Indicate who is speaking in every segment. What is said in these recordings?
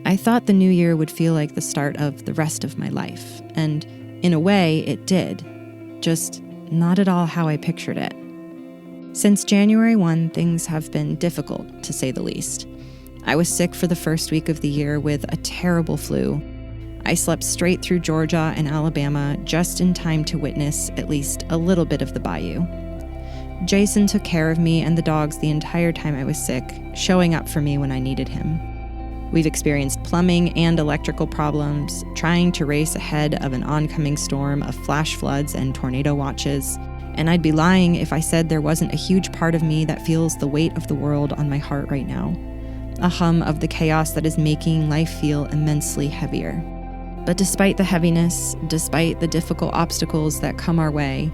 Speaker 1: I thought the new year would feel like the start of the rest of my life, and in a way, it did. Just not at all how I pictured it. Since January 1, things have been difficult, to say the least. I was sick for the first week of the year with a terrible flu. I slept straight through Georgia and Alabama just in time to witness at least a little bit of the bayou. Jason took care of me and the dogs the entire time I was sick, showing up for me when I needed him. We've experienced plumbing and electrical problems, trying to race ahead of an oncoming storm of flash floods and tornado watches, and I'd be lying if I said there wasn't a huge part of me that feels the weight of the world on my heart right now, a hum of the chaos that is making life feel immensely heavier. But despite the heaviness, despite the difficult obstacles that come our way,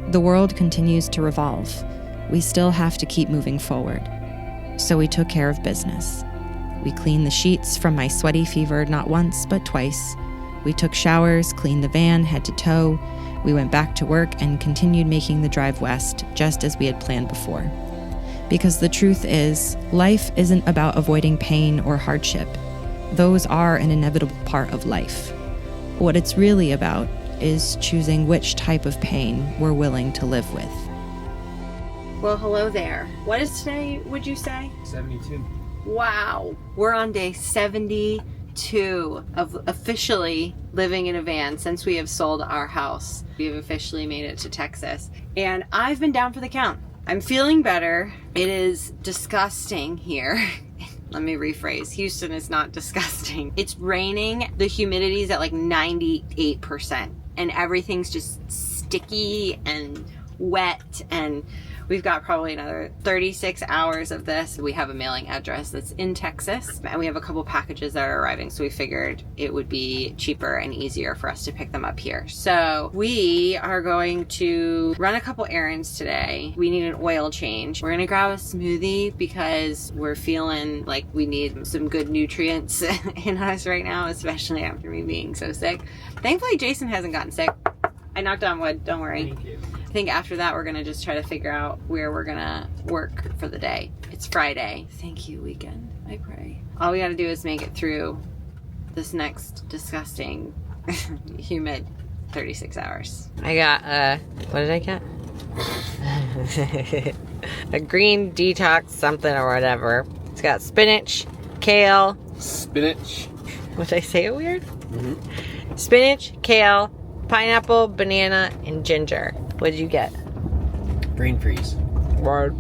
Speaker 1: the world continues to revolve. We still have to keep moving forward. So we took care of business. We cleaned the sheets from my sweaty fever not once, but twice. We took showers, cleaned the van head to toe. We went back to work and continued making the drive west, just as we had planned before. Because the truth is, life isn't about avoiding pain or hardship. Those are an inevitable part of life. What it's really about is choosing which type of pain we're willing to live with.
Speaker 2: Well, hello there. What is today, would you say?
Speaker 3: 72.
Speaker 2: Wow. We're on day 72 of officially living in a van since we have sold our house. We have officially made it to Texas. And I've been down for the count. I'm feeling better. It is disgusting here. Let me rephrase. Houston is not disgusting. It's raining. The humidity is at like 98%. And everything's just sticky and wet, and we've got probably another 36 hours of this. We have a mailing address that's in Texas, and we have a couple packages that are arriving, so we figured it would be cheaper and easier for us to pick them up here. So we are going to run a couple errands today. We need an oil change. We're gonna grab a smoothie because we're feeling like we need some good nutrients in us right now, especially after me being so sick. Thankfully, Jason hasn't gotten sick. I knocked on wood, don't worry.
Speaker 3: Thank you.
Speaker 2: I think after that, we're gonna just try to figure out where we're gonna work for the day. It's Friday. Thank you, weekend, I pray. All we gotta do is make it through this next disgusting, humid 36 hours. I got, what did I get? A green detox something or whatever. It's got spinach, kale.
Speaker 3: Spinach.
Speaker 2: Did I say it weird?
Speaker 3: Mm-hmm.
Speaker 2: Spinach, kale, pineapple, banana, and ginger. What did you get?
Speaker 3: Brain freeze.
Speaker 2: Word.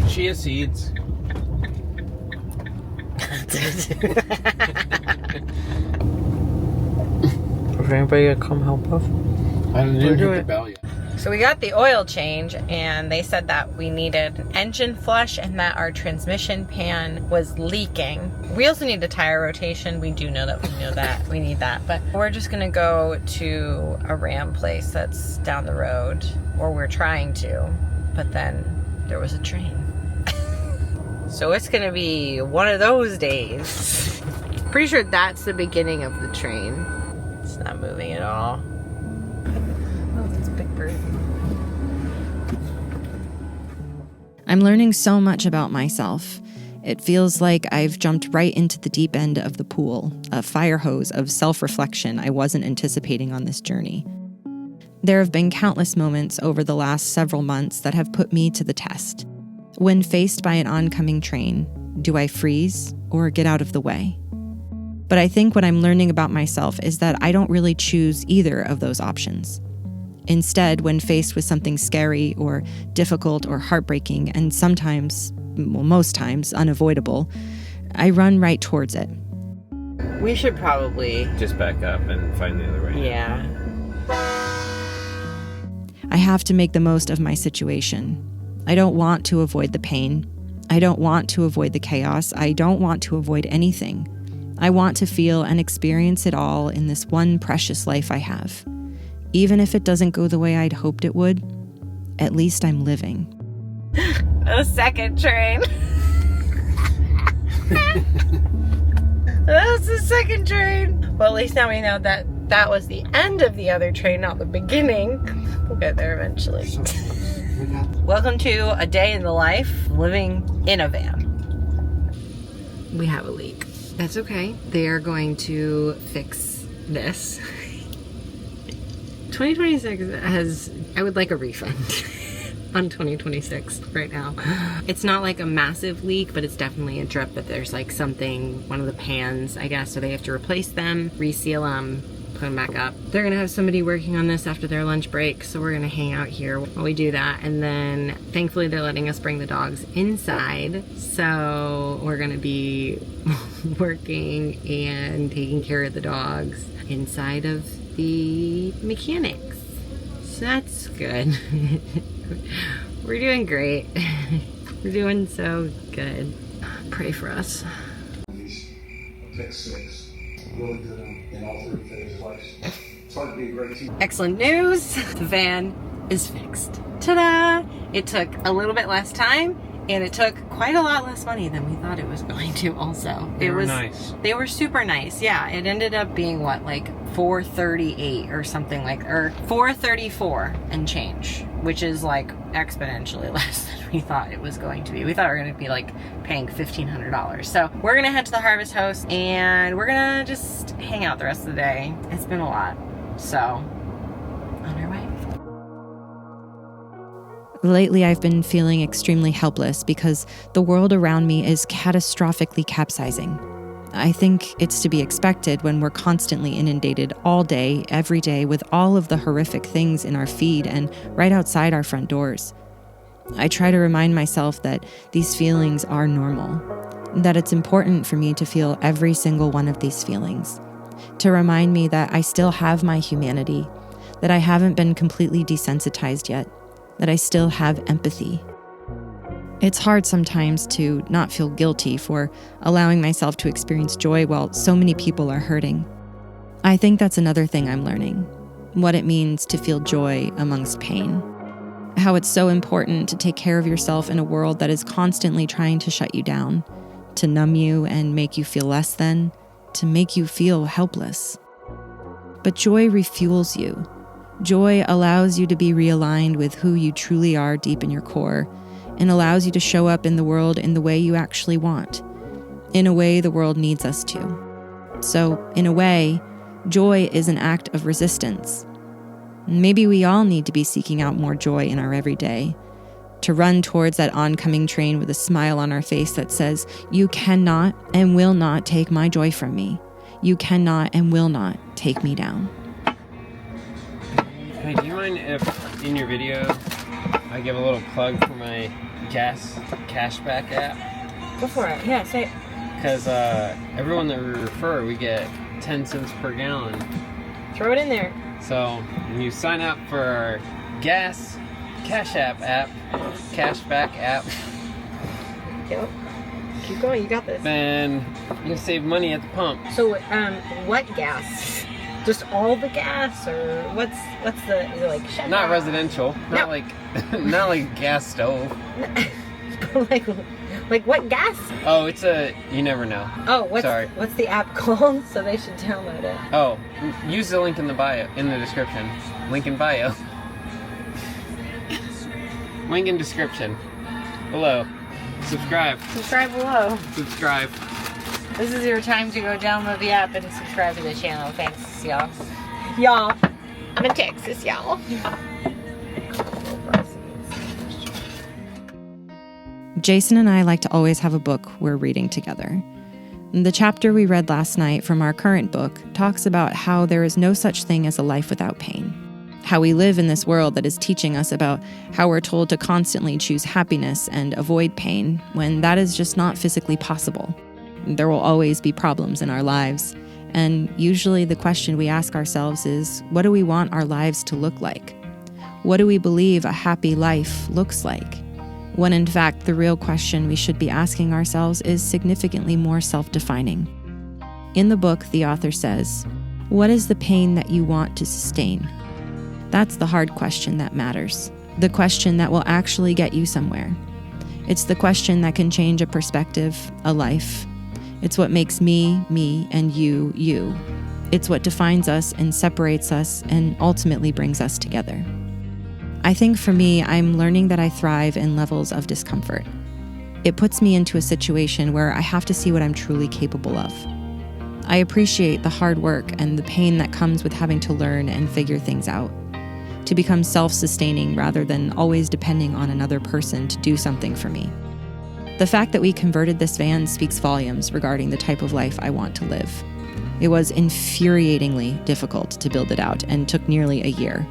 Speaker 3: Chia seeds.
Speaker 2: Is anybody gonna come help us?
Speaker 3: I didn't hit the bell yet.
Speaker 2: So we got the oil change, and they said that we needed an engine flush and that our transmission pan was leaking. We also need a tire rotation. We do know that we need that, but we're just gonna go to a Ram place that's down the road, or we're trying to, but then there was a train. So it's gonna be one of those days. Pretty sure that's the beginning of the train. It's not moving at all. Oh, that's a big bird.
Speaker 1: I'm learning so much about myself. It feels like I've jumped right into the deep end of the pool, a fire hose of self-reflection I wasn't anticipating on this journey. There have been countless moments over the last several months that have put me to the test. When faced by an oncoming train, do I freeze or get out of the way? But I think what I'm learning about myself is that I don't really choose either of those options. Instead, when faced with something scary or difficult or heartbreaking, and sometimes, well, most times, unavoidable, I run right towards it.
Speaker 2: We should probably...
Speaker 3: Just back up and find the other way.
Speaker 2: Yeah.
Speaker 1: I have to make the most of my situation. I don't want to avoid the pain. I don't want to avoid the chaos. I don't want to avoid anything. I want to feel and experience it all in this one precious life I have. Even if it doesn't go the way I'd hoped it would, at least I'm living.
Speaker 2: A second train. That's the second train. Well, at least now we know that that was the end of the other train, not the beginning. We'll get there eventually. Welcome to a day in the life living in a van. We have a leak. That's okay. They are going to fix this. 2026 I would like a refund on 2026 right now. It's not like a massive leak, but it's definitely a drip that there's like something, one of the pans, I guess, so they have to replace them, reseal them, put them back up. They're gonna have somebody working on this after their lunch break, so we're gonna hang out here while we do that. And then thankfully they're letting us bring the dogs inside, so we're gonna be working and taking care of the dogs inside of the mechanics. So that's good. We're doing great. We're doing so good. Pray for us.
Speaker 4: He's pick 6. Really good in all 3 phases. It's hard to be a great team.
Speaker 2: Excellent news. The van is fixed. Ta-da! It took a little bit less time, and it took quite a lot less money than we thought it was going to also.
Speaker 3: They were nice.
Speaker 2: They were super nice. Yeah, it ended up being what, like $438 or something like, or $434 and change, which is like exponentially less than we thought it was going to be. We thought we were going to be like paying $1,500. So we're going to head to the Harvest House and we're going to just hang out the rest of the day. It's been a lot. So on our way.
Speaker 1: Lately, I've been feeling extremely helpless because the world around me is catastrophically capsizing. I think it's to be expected when we're constantly inundated all day, every day, with all of the horrific things in our feed and right outside our front doors. I try to remind myself that these feelings are normal, that it's important for me to feel every single one of these feelings, to remind me that I still have my humanity, that I haven't been completely desensitized yet, that I still have empathy. It's hard sometimes to not feel guilty for allowing myself to experience joy while so many people are hurting. I think that's another thing I'm learning, what it means to feel joy amongst pain. How it's so important to take care of yourself in a world that is constantly trying to shut you down, to numb you and make you feel less than, to make you feel helpless. But joy refuels you. Joy allows you to be realigned with who you truly are deep in your core, and allows you to show up in the world in the way you actually want, in a way the world needs us to. So, in a way, joy is an act of resistance. Maybe we all need to be seeking out more joy in our everyday, to run towards that oncoming train with a smile on our face that says, "You cannot and will not take my joy from me. You cannot and will not take me down."
Speaker 3: Hey, do you mind if in your video I give a little plug for my gas cashback app?
Speaker 2: Go for it. Yeah, say it.
Speaker 3: Because everyone that we refer, we get 10 cents per gallon.
Speaker 2: Throw it in there.
Speaker 3: So when you sign up for our gas cash app, cashback app,
Speaker 2: Yep. Keep going. You got this.
Speaker 3: then you'll save money at the pump.
Speaker 2: So, what gas? Just all the gas, or what's the, is it like Chevron?
Speaker 3: Not residential. Not like not like gas stove.
Speaker 2: like what gas?
Speaker 3: Oh, it's a, you never know.
Speaker 2: Oh,
Speaker 3: Sorry.
Speaker 2: What's the app called? So they should download it.
Speaker 3: Oh, use the link in the bio, in the description. Link in bio. Link in description. Below. Subscribe.
Speaker 2: Subscribe below.
Speaker 3: Subscribe.
Speaker 2: This is your time to go download the app and subscribe to the channel. Thanks, y'all. Y'all. I'm in Texas, y'all.
Speaker 1: Jason and I like to always have a book we're reading together. The chapter we read last night from our current book talks about how there is no such thing as a life without pain. How we live in this world that is teaching us about how we're told to constantly choose happiness and avoid pain when that is just not physically possible. There will always be problems in our lives, and usually the question we ask ourselves is, what do we want our lives to look like? What do we believe a happy life looks like? When in fact, the real question we should be asking ourselves is significantly more self-defining. In the book, the author says, "What is the pain that you want to sustain?" That's the hard question that matters, the question that will actually get you somewhere. It's the question that can change a perspective, a life. It's what makes me, and you, you. It's what defines us and separates us and ultimately brings us together. I think for me, I'm learning that I thrive in levels of discomfort. It puts me into a situation where I have to see what I'm truly capable of. I appreciate the hard work and the pain that comes with having to learn and figure things out, to become self-sustaining rather than always depending on another person to do something for me. The fact that we converted this van speaks volumes regarding the type of life I want to live. It was infuriatingly difficult to build it out and took nearly a year.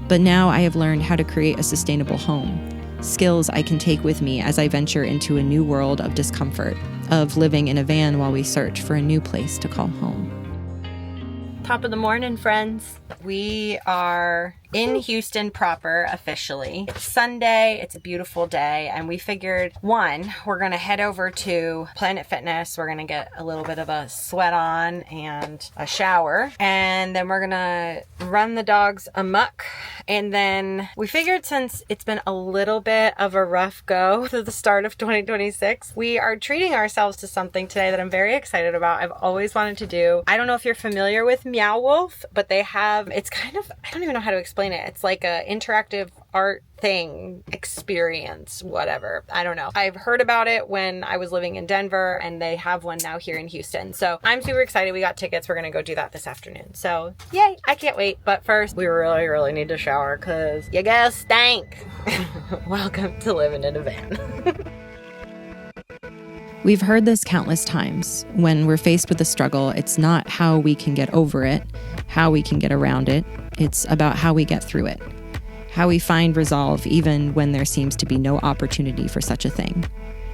Speaker 1: But now I have learned how to create a sustainable home, skills I can take with me as I venture into a new world of discomfort, of living in a van while we search for a new place to call home.
Speaker 2: Top of the morning, friends. We are in Houston proper officially. It's Sunday, it's a beautiful day, and we figured, one, we're gonna head over to Planet Fitness. We're gonna get a little bit of a sweat on and a shower, and then we're gonna run the dogs amok. And then we figured, since it's been a little bit of a rough go to the start of 2026, we are treating ourselves to something today that I'm very excited about. I've always wanted to do. I don't know if you're familiar with Meow Wolf, but they have, it's kind of, I don't even know how to explain it. It's like a interactive art thing, experience, whatever. I don't know. I've heard about it when I was living in Denver, and they have one now here in Houston. So I'm super excited. We got tickets. We're going to go do that this afternoon. So yay, I can't wait. But first, we really need to shower because you guys stink. Welcome to living in a van.
Speaker 1: We've heard this countless times. When we're faced with a struggle, it's not how we can get over it, how we can get around it. It's about how we get through it, how we find resolve even when there seems to be no opportunity for such a thing,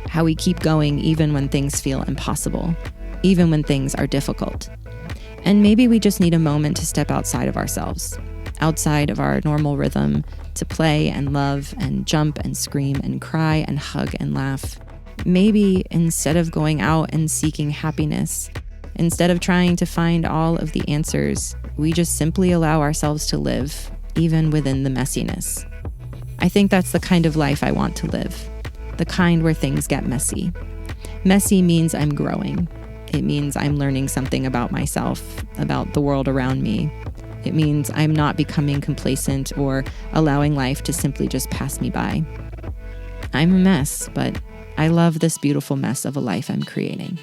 Speaker 1: how we keep going even when things feel impossible, even when things are difficult. And maybe we just need a moment to step outside of ourselves, outside of our normal rhythm, to play and love and jump and scream and cry and hug and laugh. Maybe instead of going out and seeking happiness, instead of trying to find all of the answers, we just simply allow ourselves to live, even within the messiness. I think that's the kind of life I want to live, the kind where things get messy. Messy means I'm growing. It means I'm learning something about myself, about the world around me. It means I'm not becoming complacent or allowing life to simply just pass me by. I'm a mess, but I love this beautiful mess of a life I'm creating.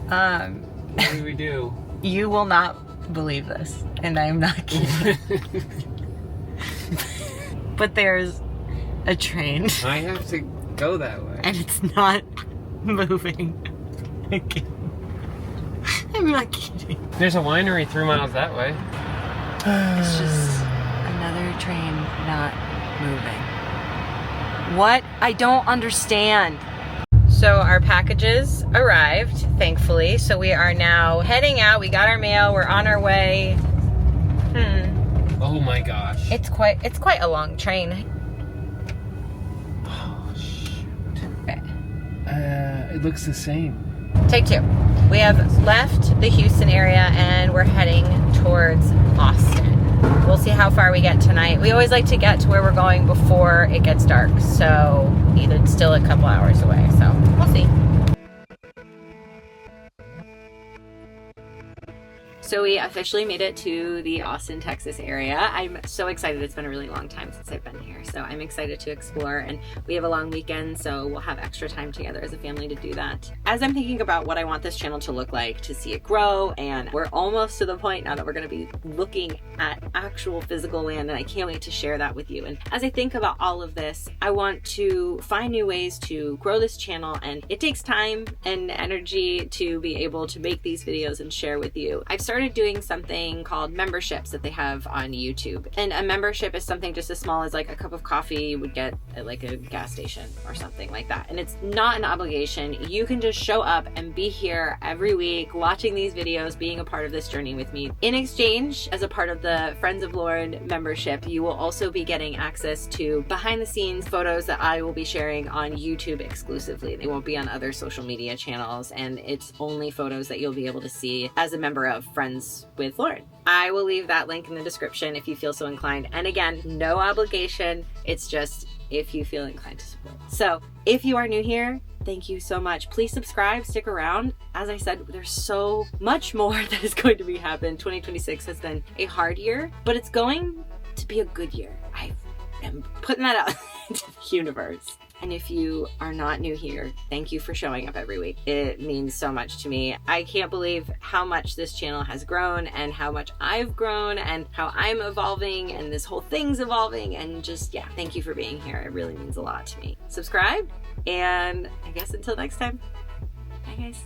Speaker 3: What do we do?
Speaker 2: You will not believe this, and I am not kidding. But there's a train.
Speaker 3: I have to go that way.
Speaker 2: And it's not moving again. I'm not kidding.
Speaker 3: There's a winery 3 miles that way.
Speaker 2: It's just another train not moving. What? I don't understand. So our packages arrived, thankfully. So we are now heading out. We got our mail. We're on our way.
Speaker 3: Oh my gosh.
Speaker 2: It's quite a long train.
Speaker 3: Oh shoot. Okay. It looks the same.
Speaker 2: Take two. We have left the Houston area and we're heading towards Austin. We'll see how far we get tonight. We always like to get to where we're going before it gets dark, so it's still a couple hours away, so we'll see. So we officially made it to the Austin, Texas area. I'm so excited. It's been a really long time since I've been here. So I'm excited to explore, and we have a long weekend, so we'll have extra time together as a family to do that. As I'm thinking about what I want this channel to look like, to see it grow, and we're almost to the point now that we're going to be looking at actual physical land, and I can't wait to share that with you. And as I think about all of this, I want to find new ways to grow this channel, and it takes time and energy to be able to make these videos and share with you. I've started doing something called memberships that they have on YouTube. And a membership is something just as small as like a cup of coffee you would get at like a gas station or something like that. And it's not an obligation. You can just show up and be here every week watching these videos, being a part of this journey with me. In exchange, as a part of the Friends of Lauren membership, you will also be getting access to behind the scenes photos that I will be sharing on YouTube exclusively. They won't be on other social media channels, and it's only photos that you'll be able to see as a member of Friends with Lauren. I will leave that link in the description if you feel so inclined. And again, no obligation. It's just if you feel inclined to support. So if you are new here, thank you so much. Please subscribe, stick around. As I said, there's so much more that is going to be happening. 2026 has been a hard year, but it's going to be a good year. I am putting that out into the universe. And if you are not new here, thank you for showing up every week. It means so much to me. I can't believe how much this channel has grown and how much I've grown and how I'm evolving and this whole thing's evolving. And just, yeah, thank you for being here. It really means a lot to me. Subscribe, and I guess until next time, bye guys.